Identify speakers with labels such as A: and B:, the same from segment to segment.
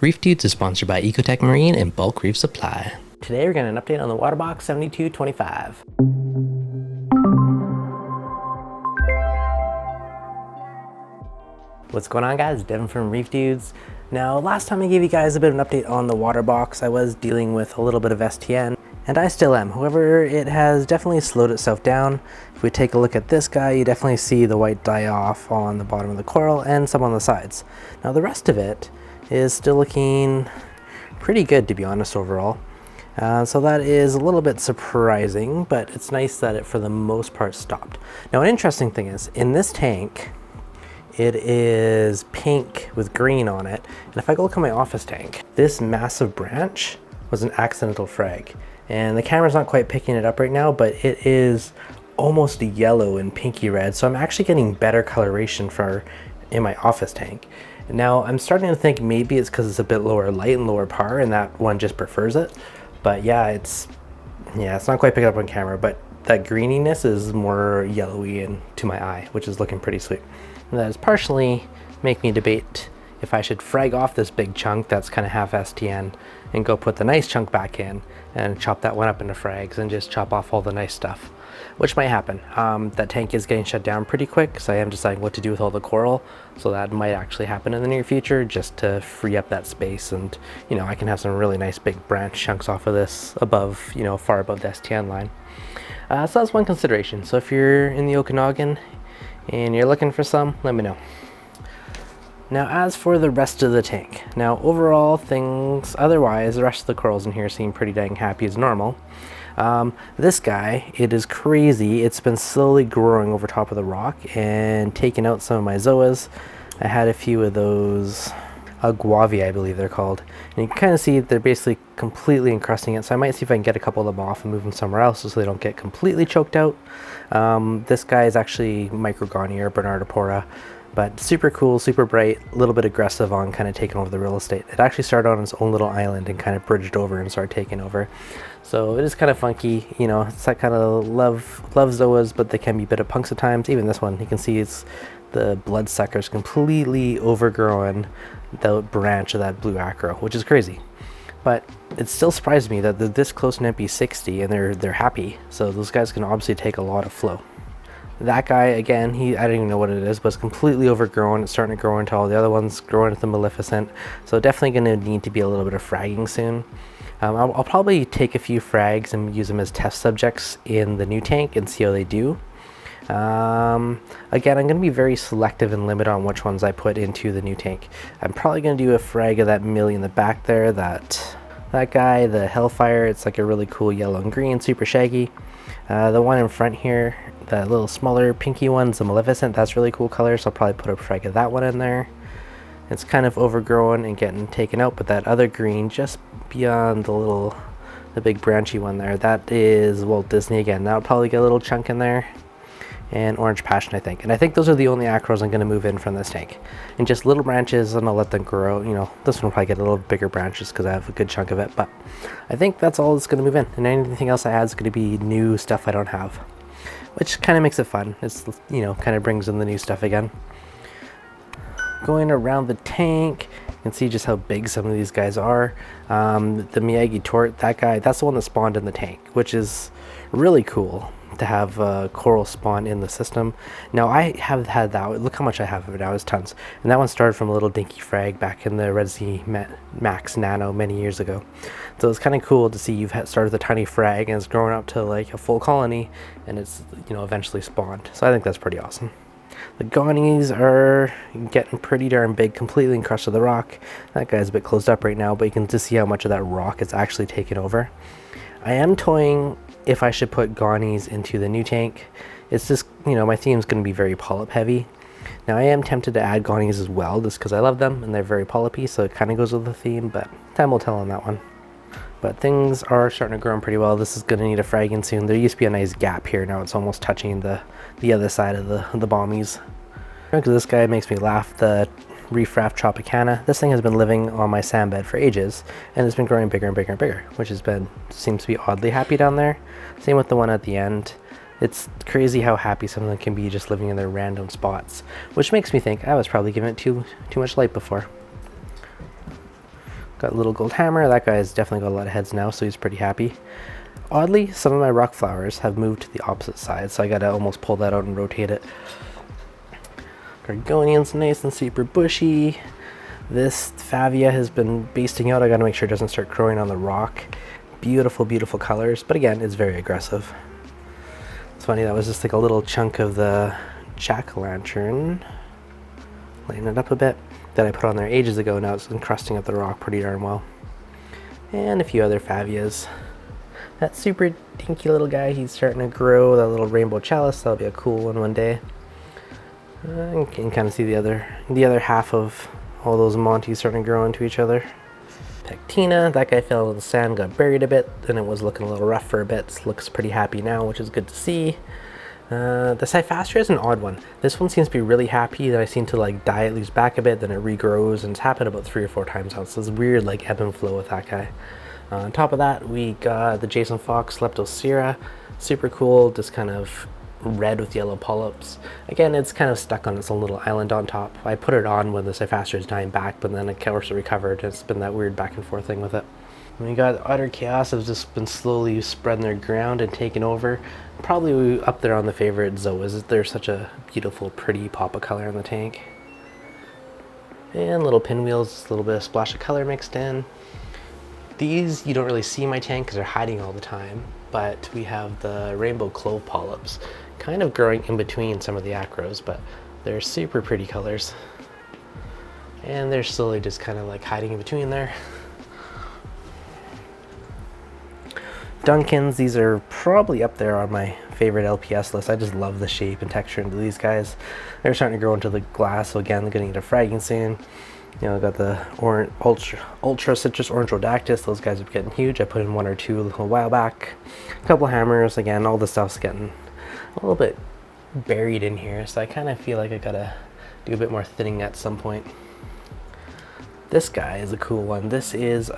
A: ReefDudes is sponsored by Ecotech Marine and Bulk Reef Supply. Today we're getting an update on the Waterbox 7225. What's going on, guys? Devin from ReefDudes. Now, last time I gave you guys a bit of an update on the Waterbox, I was dealing with a little bit of STN, and I still am. However, it has definitely slowed itself down. If we take a look at this guy, you definitely see the white die off on the bottom of the coral and some on the sides. Now, the rest of it is still looking pretty good, to be honest, overall. So that is a little bit surprising, but it's nice that it for the most part stopped. Now, an interesting thing is, in this tank, it is pink with green on it, and if I go look at my office tank, this massive branch was an accidental frag, and the camera's not quite picking it up right now, but it is almost yellow and pinky red, so I'm actually getting better coloration in my office tank. Now, I'm starting to think maybe it's because it's a bit lower light and lower par, and that one just prefers it. But yeah, it's not quite picking up on camera, but that greeniness is more yellowy and to my eye, which is looking pretty sweet. And that is partially making me debate if I should frag off this big chunk that's kind of half STN and go put the nice chunk back in and chop that one up into frags and just chop off all the nice stuff, which might happen. That tank is getting shut down pretty quick, so I am deciding what to do with all the coral, so that might actually happen in the near future just to free up that space, and I can have some really nice big branch chunks off of this above, far above the STN line. So that's one consideration. So if you're in the Okanagan and you're looking for some, let me know. Now, as for the rest of the tank, now overall things otherwise, the rest of the corals in here seem pretty dang happy as normal. This guy, it is crazy. It's been slowly growing over top of the rock and taking out some of my zoas. I had a few of those aguavi, I believe they're called, and you can kind of see they're basically completely encrusting it, so I might see if I can get a couple of them off and move them somewhere else so they don't get completely choked out. This guy is actually Microgoni or Bernardipora, but super cool, super bright, a little bit aggressive on kind of taking over the real estate. It actually started on its own little island and kind of bridged over and started taking over. So it is kind of funky, it's that kind of love zoas, but they can be a bit of punks at times. Even this one, you can see the bloodsucker's completely overgrown the branch of that blue acro, which is crazy. But it still surprised me that they're this close to MP60 and they're happy. So those guys can obviously take a lot of flow. That guy, again, I don't even know what it is, but it's completely overgrown. It's starting to grow into all the other ones, growing into Maleficent. So definitely going to need to be a little bit of fragging soon. I'll probably take a few frags and use them as test subjects in the new tank and see how they do. Again, I'm going to be very selective and limit on which ones I put into the new tank. I'm probably going to do a frag of that Millie in the back there, that guy, the Hellfire. It's like a really cool yellow and green, super shaggy. The one in front here, the little smaller pinky one's the Maleficent. That's really cool color, so I'll probably put a frag of that one in there. It's kind of overgrown and getting taken out, but that other green just beyond the big branchy one there, that is Walt Disney again. That'll probably get a little chunk in there. And Orange Passion, I think. And I think those are the only acros I'm going to move in from this tank. And just little branches, and I'll let them grow. This one will probably get a little bigger branches because I have a good chunk of it. But I think that's all that's going to move in. And anything else I add is going to be new stuff I don't have, which kind of makes it fun. It's, kind of brings in the new stuff again. Going around the tank, you can see just how big some of these guys are. The Miyagi Tort, that guy, that's the one that spawned in the tank, which is really cool to have coral spawn in the system. Now, I have had that. Look how much I have of it now. It's tons. And that one started from a little dinky frag back in the Red Sea Max Nano many years ago. So it's kind of cool to see you've started the tiny frag and it's grown up to like a full colony, and it's eventually spawned. So I think that's pretty awesome. The Gonies are getting pretty darn big, completely encrusted the rock. That guy's a bit closed up right now, but you can just see how much of that rock is actually taken over. I am toying if I should put Gonies into the new tank. It's just, my theme's going to be very polyp heavy. Now, I am tempted to add Gonies as well, just because I love them, and they're very polypy, so it kind of goes with the theme, but time will tell on that one. But things are starting to grow pretty well. This is going to need a fragging soon. There used to be a nice gap here. Now it's almost touching the other side of the bombies. Because this guy makes me laugh, the Reef Tropicana. This thing has been living on my sand bed for ages, and it's been growing bigger and bigger and bigger, which seems to be oddly happy down there. Same with the one at the end. It's crazy how happy something can be just living in their random spots, which makes me think I was probably giving it too much light before. Got a little gold hammer. That guy's definitely got a lot of heads now, so he's pretty happy. Oddly, some of my rock flowers have moved to the opposite side, so I gotta almost pull that out and rotate it. Gorgonian's nice and super bushy. This Favia has been basting out. I gotta make sure it doesn't start growing on the rock. Beautiful, beautiful colors, but again, it's very aggressive. It's funny, that was just like a little chunk of the jack-o'-lantern. Lighten it up a bit. That I put on there ages ago. Now it's encrusting up the rock pretty darn well. And a few other Favias. That super dinky little guy, he's starting to grow. That little rainbow chalice, that'll be a cool one day. You can kind of see the other half of all those Monties starting to grow into each other. Pectina, that guy fell into the sand, got buried a bit, and it was looking a little rough for a bit. Looks pretty happy now, which is good to see. The Cyphastria is an odd one. This one seems to be really happy. Then I seem to like die, it leaves back a bit, then it regrows, and it's happened about 3 or 4 times now. So it's weird like ebb and flow with that guy. On top of that, we got the Jason Fox Leptocera. Super cool, just kind of red with yellow polyps. Again, it's kind of stuck on its own little island on top. I put it on when the Cyphastria is dying back, but then of course it recovered. It's been that weird back and forth thing with it. And we got Utter Chaos have just been slowly spreading their ground and taking over. Probably up there on the favorite Zoas. They're such a beautiful, pretty pop of color in the tank. And little pinwheels, a little bit of splash of color mixed in. These you don't really see in my tank because they're hiding all the time, but we have the rainbow clove polyps kind of growing in between some of the acros, but they're super pretty colors. And they're slowly just kind of like hiding in between there. Duncans, these are probably up there on my favorite LPS list. I just love the shape and texture into these guys. They're starting to grow into the glass, so again, they're getting into fragging soon. You know, I got the ultra citrus orange rhodactis. Those guys are getting huge. I put in 1 or 2 a little while back. A couple hammers. Again, all the stuff's getting a little bit buried in here, so I kind of feel like I gotta do a bit more thinning at some point. This guy is a cool one. This is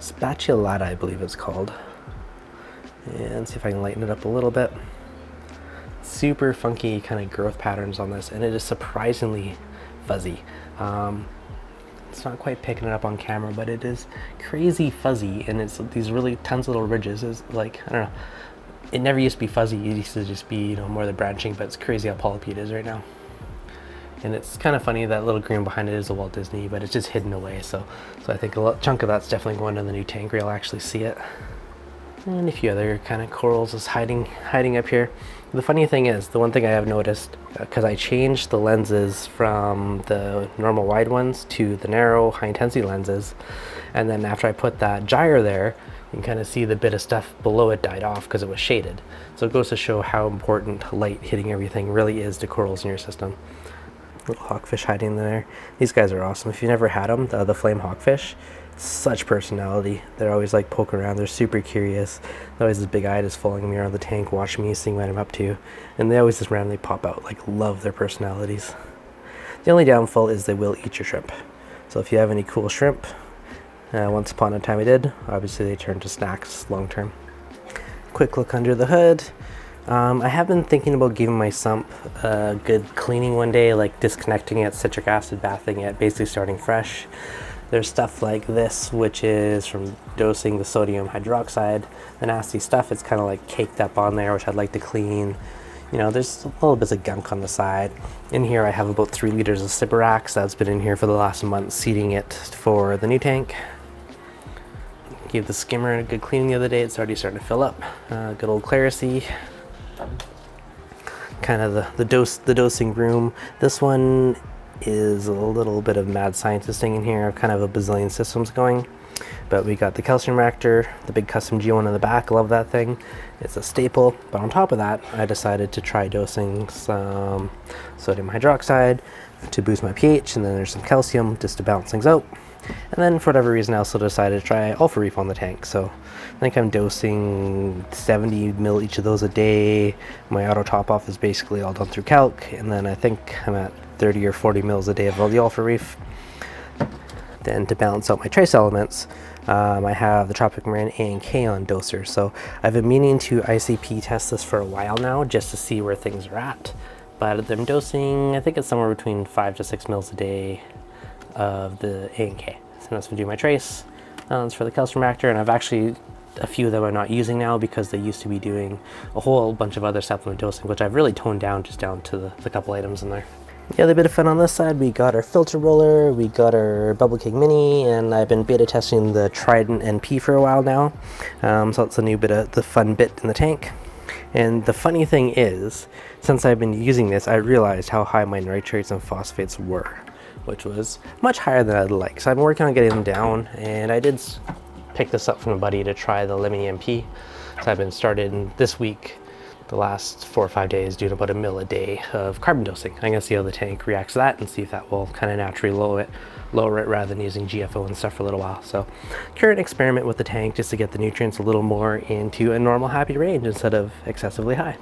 A: Spatulata, I believe it's called. And see if I can lighten it up a little bit. Super funky kind of growth patterns on this, and it is surprisingly fuzzy. It's not quite picking it up on camera, but it is crazy fuzzy, and it's these really tons of little ridges. It's like, I don't know, it never used to be fuzzy. It used to just be, you know, more the branching, but it's crazy how polypy it is right now. And it's kind of funny, that little green behind it is a Walt Disney, but it's just hidden away. So I think a chunk of that's definitely going to the new tank where you'll actually see it. And a few other kind of corals is hiding up here. The funny thing is, the one thing I have noticed, because I changed the lenses from the normal wide ones to the narrow high intensity lenses, and then after I put that gyre there, you can kind of see the bit of stuff below it died off because it was shaded. So it goes to show how important light hitting everything really is to corals in your system. Little hawkfish hiding there. These guys are awesome. If you've never had them, the flame hawkfish, such personality. They're always like poking around. They're super curious. They're always this big eye just following me around the tank, watching me, seeing what I'm up to. And they always just randomly pop out. Like, love their personalities. The only downfall is they will eat your shrimp. So if you have any cool shrimp, once upon a time I did, obviously they turn to snacks long term. Quick look under the hood. I have been thinking about giving my sump a good cleaning one day, like disconnecting it, citric acid bathing it, basically starting fresh. There's stuff like this, which is from dosing the sodium hydroxide, the nasty stuff. It's kind of like caked up on there, which I'd like to clean. You know, there's a little bit of gunk on the side. In here I have about 3 liters of Sibirax that's been in here for the last month, seeding it for the new tank. Gave the skimmer a good cleaning the other day. It's already starting to fill up. Good old Clarisy. Kind of the dosing room. This one is a little bit of mad scientist thing in here, kind of a bazillion systems going. But we got the calcium reactor, the big custom G1 in the back. Love that thing. It's a staple. But on top of that, I decided to try dosing some sodium hydroxide to boost my pH, and then there's some calcium just to balance things out. And then for whatever reason I also decided to try Alpha Reef on the tank. So I think I'm dosing 70 mil each of those a day. My auto top off is basically all done through calc, and then I think I'm at 30 or 40 mils a day of all the Alpha Reef. Then to balance out my trace elements, I have the Tropic Marin A and K on doser. So I've been meaning to ICP test this for a while now just to see where things are at. But I'm dosing, I think it's somewhere between 5 to 6 mils a day of the A and K. So that's going to do my trace. That's for the calcium reactor, and I've actually a few of them I'm not using now because they used to be doing a whole bunch of other supplement dosing, which I've really toned down just down to the couple items in there. The other bit of fun on this side, we got our filter roller, we got our Bubble King Mini, and I've been beta testing the Trident NP for a while now. So it's a new bit of the fun bit in the tank. And the funny thing is, since I've been using this, I realized how high my nitrates and phosphates were, which was much higher than I'd like. So I'm working on getting them down, and I did pick this up from a buddy to try the Lemmy MP. So I've been started this week, the last 4 or 5 days, doing about 1 ml a day of carbon dosing. I'm gonna see how the tank reacts to that and see if that will kind of naturally lower it rather than using GFO and stuff for a little while. So current experiment with the tank just to get the nutrients a little more into a normal happy range instead of excessively high.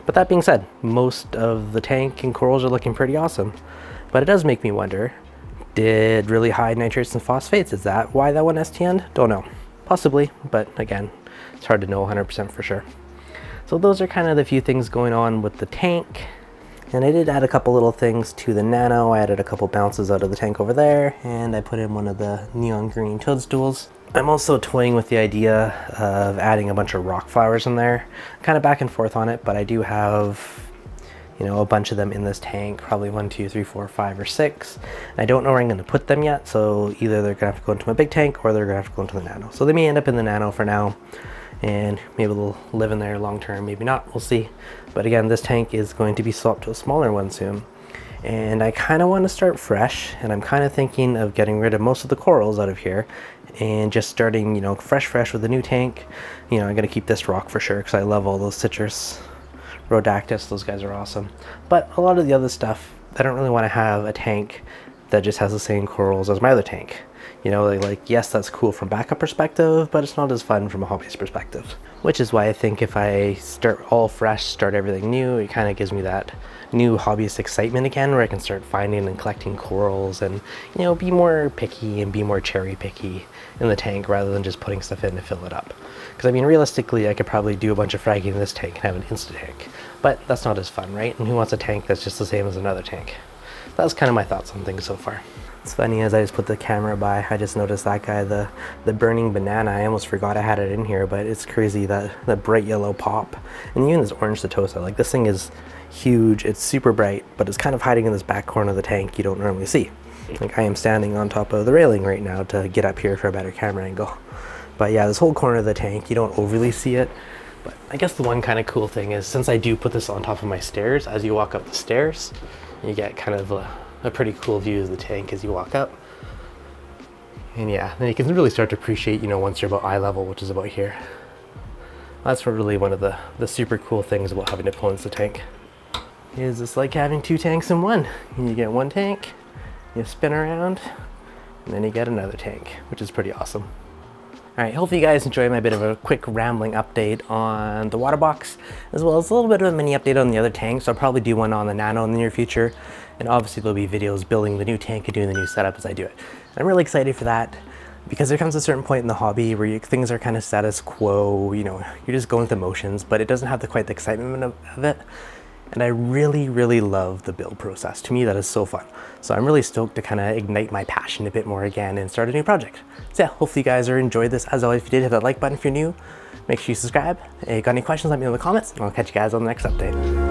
A: But that being said, most of the tank and corals are looking pretty awesome. But it does make me wonder, did really high nitrates and phosphates, is that why that one STN'd? Don't know. Possibly, but again, it's hard to know 100% for sure. So those are kind of the few things going on with the tank. And I did add a couple little things to the nano. I added a couple bounces out of the tank over there, and I put in one of the neon green toadstools. I'm also toying with the idea of adding a bunch of rock flowers in there. Kind of back and forth on it, but I do have, you know, a bunch of them in this tank, probably 1, 2, 3, 4, 5, or 6. And I don't know where I'm going to put them yet, so either they're going to have to go into my big tank or they're going to have to go into the nano. So they may end up in the nano for now, and maybe they'll live in there long term, maybe not, we'll see. But again, this tank is going to be swapped to a smaller one soon, and I kind of want to start fresh, and I'm kind of thinking of getting rid of most of the corals out of here and just starting, you know, fresh with a new tank. You know, I'm going to keep this rock for sure because I love all those citrus Rhodactis, those guys are awesome. But a lot of the other stuff, I don't really want to have a tank that just has the same corals as my other tank. You know, like, yes, that's cool from backup perspective, but it's not as fun from a hobbyist perspective. Which is why I think if I start all fresh, start everything new, it kind of gives me that new hobbyist excitement again, where I can start finding and collecting corals and, you know, be more picky and be more cherry picky in the tank rather than just putting stuff in to fill it up. Because I mean, realistically, I could probably do a bunch of fragging in this tank and have an instant tank, but that's not as fun, right? And who wants a tank that's just the same as another tank? That's kind of my thoughts on things so far. It's funny, as I just put the camera by, I just noticed that guy, the burning banana. I almost forgot I had it in here, but it's crazy, that bright yellow pop. And even this orange Setosa, like, this thing is huge, it's super bright, but it's kind of hiding in this back corner of the tank you don't normally see. Like, I am standing on top of the railing right now to get up here for a better camera angle. But yeah, this whole corner of the tank, you don't overly see it. But I guess the one kind of cool thing is, since I do put this on top of my stairs, as you walk up the stairs, you get kind of a pretty cool view of the tank as you walk up. And yeah, then you can really start to appreciate, you know, once you're about eye level, which is about here. That's really one of the super cool things about having to pull into the tank. Is it's like having 2 tanks in one. You get one tank, you spin around, and then you get another tank, which is pretty awesome. All right, hopefully you guys enjoyed my bit of a quick rambling update on the Waterbox, as well as a little bit of a mini update on the other tanks. I'll probably do one on the Nano in the near future, and obviously there'll be videos building the new tank and doing the new setup as I do it. And I'm really excited for that, because there comes a certain point in the hobby where things are kind of status quo, you know, you're just going through the motions, but it doesn't have quite the excitement of it. And I really love the build process. To me, that is so fun. So I'm really stoked to kind of ignite my passion a bit more again and start a new project. So yeah, hopefully you guys are enjoyed this. As always, if you did, hit that like button if you're new. Make sure you subscribe. If you got any questions, let me know in the comments, and I'll catch you guys on the next update.